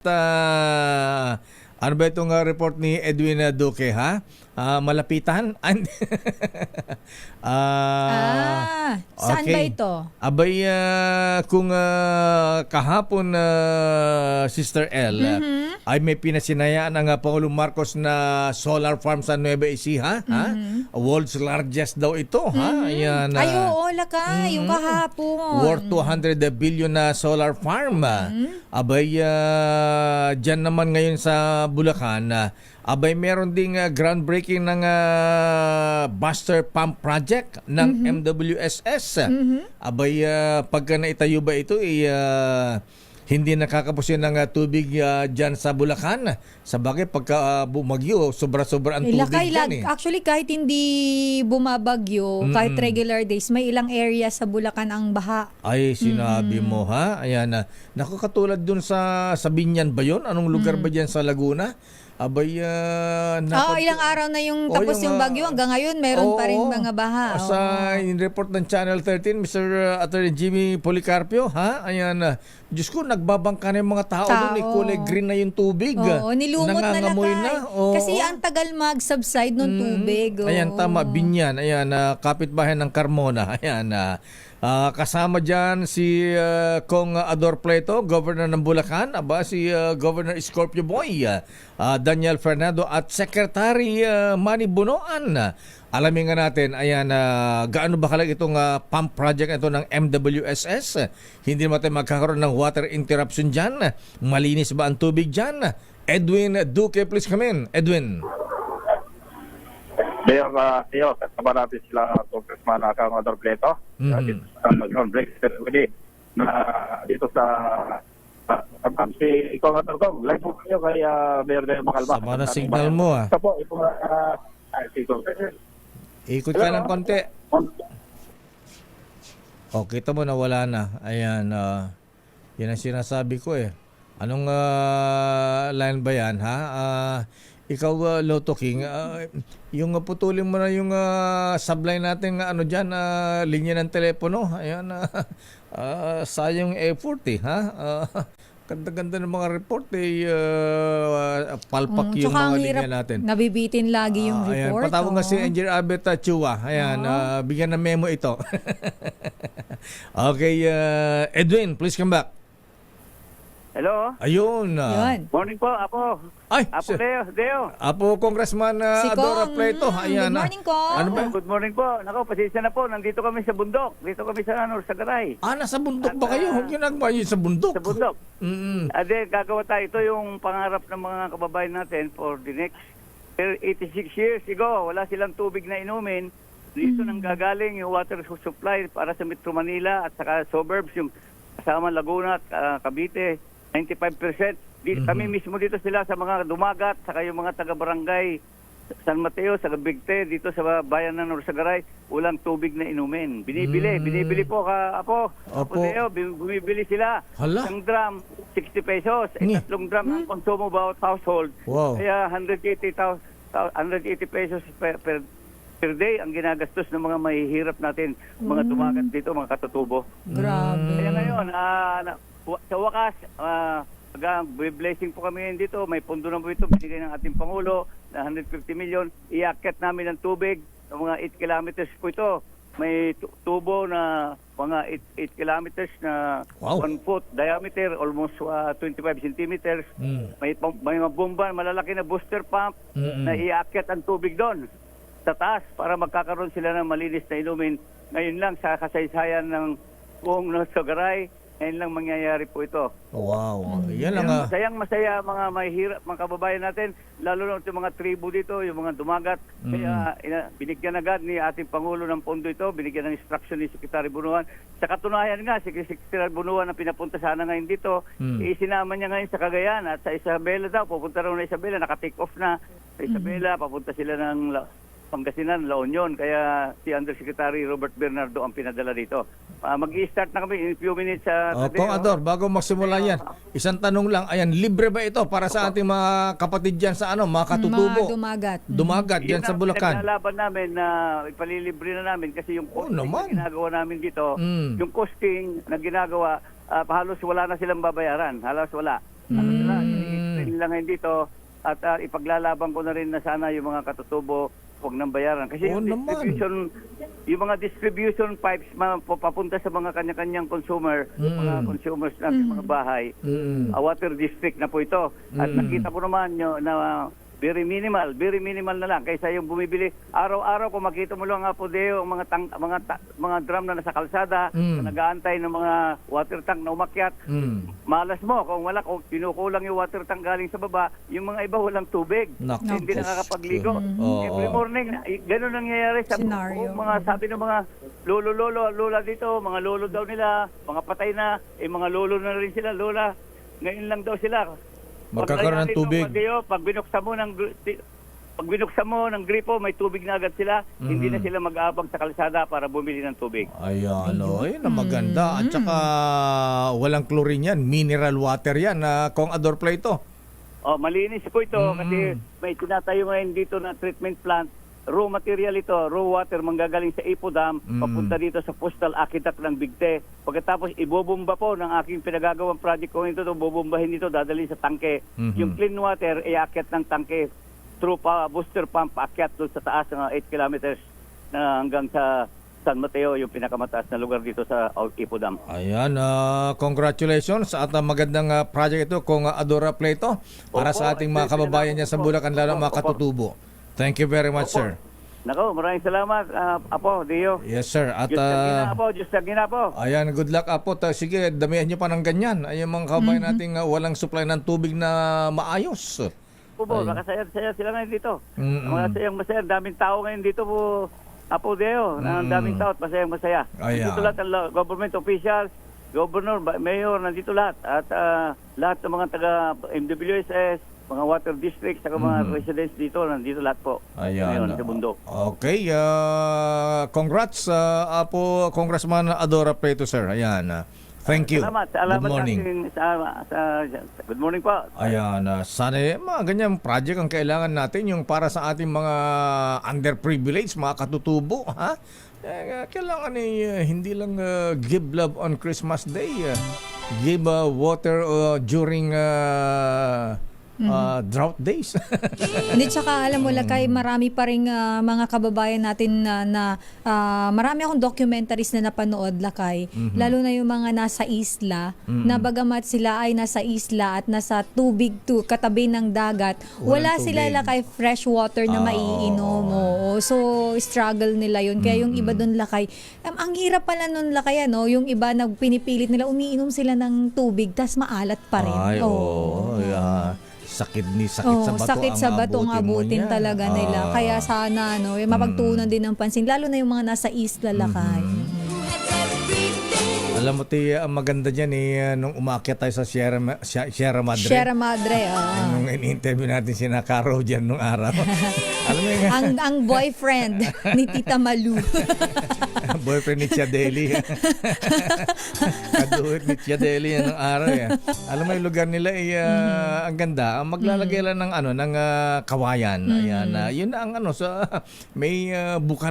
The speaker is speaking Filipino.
Ano ba itong report ni Edwin Duque, ha? Malapitan? Saan ba ito? Abay, kung kahapon, Sister L, ay may pinasinayaan ang Pangulong Marcos na solar farm sa Nueva Ecija, ha? World's largest daw ito, ha? Ayan, Ay, oo, laka, yung kahapon. worth 200 billion na solar farm. Abay, dyan naman ngayon sa Bulacan, abay meron ding groundbreaking ng Buster Pump Project ng MWSS. Abay, pagka naitayo ba ito, hindi nakakapos yun ng tubig dyan sa Bulacan. Sa bagay, pagka bumagyo, sobra-sobra ang tubig dyan eh. Actually, kahit hindi bumabagyo, kahit regular days, may ilang area sa Bulacan ang baha. Ay, sinabi mo, ha? Ayan, naku, katulad dun sa Binyan ba yun? Anong lugar ba dyan sa Laguna? Abay, ilang araw na yung tapos yung bagyo. Hanggang ngayon, meron pa rin mga baha. Sa report ng Channel 13, Mr. Attorney Jimmy Policarpio, ha? Ayan, Diyos ko, nagbabangka na yung mga tao doon. Kulay green na yung tubig. Oo, nilumot na nangangamoy lakay. Oo. Kasi ang tagal mag-subside ng tubig. Ayan, tama, Binyan. Ayan, kapitbahay ng Carmona. Ayan, kasama dyan si Kong Ador Pleto, Governor ng Bulacan, si Governor Scorpio Boy, Daniel Fernando at Secretary Manny Bunoan. Alamin nga natin, ayan, gaano ba kalag itong pump project ito ng MWSS? Hindi naman tayo magkakaroon ng water interruption dyan. Malinis ba ang tubig dyan? Edwin Duque, please come in. Edwin. Mayor, kasama natin sila Congressman Ador Pleto. Mag-break dito sa si Kong Ador Kong. Live po kayo kay Mayor Mayor Macalba. Sama na signal mo, Ito po, ikot ka ng konti. Kita mo na wala na. Ayan, yan ang sinasabi ko eh. Anong line ba yan, ha? Ikaw, Lotto King, yung putulin mo na yung sablay natin ano dyan, linya ng telepono. Ayan, sayang effort eh, ha? Ganda-ganda ng mga report palpak yung mga linya natin. Nabibitin lagi yung Ayan, report. patawag nga si Engineer Abet Chua. Ayan, bigyan ng memo ito. Okay, Edwin, please come back. Hello? Ayun. Yun. Morning po, Apo. Ay, Apo Deo. Apo Congressman Si Adora Kong. Pleto. Ayan, Good morning, Kong. Ano ba? Good morning po. Nako, pasensya na po. Nandito kami sa bundok. Dito kami sa Sagaray. Nasa bundok ba kayo? Huwag nyo nagbayo sa bundok. Sa bundok. Mm-mm. Gagawa tayo. Ito yung pangarap ng mga kababayan natin for the next 86 years ago. Wala silang tubig na inumin. Dito nang gagaling yung water supply para sa Metro Manila at saka suburbs, yung kasama Laguna at Cavite. 95%. Kami mismo dito sila sa mga dumagat, saka yung mga taga-barangay San Mateo, sa Bigte, dito sa bayan ng Norsagaray, walang tubig na inumin. Binibili po, Apo. Opo. Deo, bumibili sila. Hala. Isang drum, 60 pesos. Tatlong drum ang konsumo bawat household. Wow. Kaya 180 pesos per day ang ginagastos ng mga mahihirap natin, mga dumagat dito, mga katutubo. Grabe. Kaya ngayon, sa wakas, blessing po kami ngayon dito. May pondo na po ito, binigay ng ating Pangulo na 150 million. Iakyat namin ng tubig, mga 8 kilometers po ito. May tubo na mga 8 kilometers na Wow. 1 foot diameter, almost 25 centimeters. May mga bomba, malalaki na booster pump na iakyat ang tubig doon sa taas para magkakaroon sila ng malinis na inumin. Ngayon lang sa kasaysayan ng buong Sagaray, ngayon lang mangyayari po ito. Wow. Yan lang. Masayang-masaya mga mahihirap, mga kababayan natin, lalo na yung mga tribu dito, yung mga dumagat. Kaya binigyan agad ni ating Pangulo ng pondo ito, binigyan ng instruction ni Secretary Bunuan. Sa katunayan nga, si Secretary Bunuan na pinapunta sana ngayon dito, isinama niya ngayon sa Cagayan at sa Isabela daw, pupunta raw na Isabela, naka-take off na sa Isabela, papunta sila ng Pangasinan, La Union. Kaya si Undersecretary Robert Bernardo ang pinadala dito. Mag-i-start na kami in a few minutes. Kong Ador, bago magsimula yan, isang tanong lang, ayan, libre ba ito para sa ating mga kapatid dyan sa mga katutubo? Mga dumagat. Dumagat dyan sa Bulacan. Pinag-alaban namin na ipalilibre na namin kasi yung costing na ginagawa namin dito, yung costing na ginagawa, halos wala na silang babayaran. Halos wala. I-explain nila ngayon dito at ipaglalaban ko na rin na sana yung mga katutubo huwag nang bayaran. Kasi Oo yung mga distribution pipes papunta sa mga kanya-kanyang consumer, mga consumers natin, mga bahay, water district na po ito. At nakita ko naman nyo na very minimal na lang kaysa yung bumibili araw-araw. Kung makita mo lang po Deo, mga drum na nasa kalsada na nag-aantay ng mga water tank na umakyat, malas mo kung pinukulang yung water tank galing sa baba, yung mga iba walang tubig, Naku, hindi nakakapagligo. Oo. Every morning gano'n nangyayari sa Scenario. mga sabi ng mga lola dito, mga lolo daw nila, mga patay na, mga lolo na rin sila, lola, ngayon lang daw sila Magkakaroon ng tubig. Pag binuksan mo ng gripo, may tubig na agad sila. Hindi na sila mag-aabang sa kalsada para bumili ng tubig. Ayan, ayun ang maganda. At saka walang chlorine yan, mineral water yan, Kong Ador Plato. Malinis po ito kasi may tinatayo ngayon dito na treatment plant. Raw material ito, raw water manggagaling sa Ipo Dam, papunta dito sa Postal Aqueduct ng Bigte. Pagkatapos ibobomba po ng aking pinagagawang project ko ito, bobombahin ito, dadalhin sa tangke. Yung clean water, iakyat ng tangke through booster pump, akyat doon sa taas ng 8 kilometers na hanggang sa San Mateo, yung pinakamataas na lugar dito sa Ipo Dam. Ayan, congratulations at magandang project ito kung Adora Plato para sa ating mga kababayan niya sa Bulacan, lalo ang mga katutubo. Thank you very much, sir. Nako, maraming salamat, Apo, Dio. Yes, sir. At Diyos sagina po. ayan, good luck, Apo. Sige, damihan niyo pa ng ganyan. Ayun mga kababayan nating walang supply ng tubig na maayos. Po, nakasaya sila ngayon dito. Masayang masaya. Daming tao ngayon dito po, Apo Deo. Ang daming tao at masayang masaya. Ayan. Nandito lahat ang government officials, governor, mayor, nandito lahat. At lahat ng mga taga-MWSS, mga water districts, saka mga residents dito, nandito lahat po. Ayan. Ngayon, sa bundok. Okay, congrats, Apo Congressman Adora Plato, sir. Ayan. Thank you. Salamat Good morning. Good morning po. Ayan, sana mga ganyang project ang kailangan natin, yung para sa ating mga underprivileged, mga katutubo, ha? Kailangan hindi lang give love on Christmas Day, give water during drought days. Hindi, tsaka alam mo, Lakay, marami pa rin mga kababayan natin na marami akong documentaries na napanood, Lakay. Lalo na yung mga nasa isla, na bagamat sila ay nasa isla at nasa tubig katabi ng dagat, wala Walang sila, tubig. Lakay, fresh water na maiinom. Oo. So, struggle nila yun. Kaya yung iba doon, Lakay, ang hirap pala nun, Lakay, yung iba pinipilit nila, umiinom sila ng tubig, tas maalat pa rin. Ay, oo. Sakit sa bato sakit sa bato ang abutin mo niyan. talaga nila. Kaya sana mapagtuunan din ng pansin, lalo na yung mga nasa isla, Lakay. Alam mo, Tia, ang maganda dyan nung umakyat tayo sa Sierra Madre. Sierra Madre, Nung in-interview natin si Nakaro dyan nung araw. Alam mo yung ang boyfriend ni Tita Malu. boyfriend ni Chiadeli. Kaduhit ni Chiadeli nung araw. Alam mo yung lugar nila ang ganda. Maglalagay lang ng kawayan. Ayan, yun na ang sa may bukal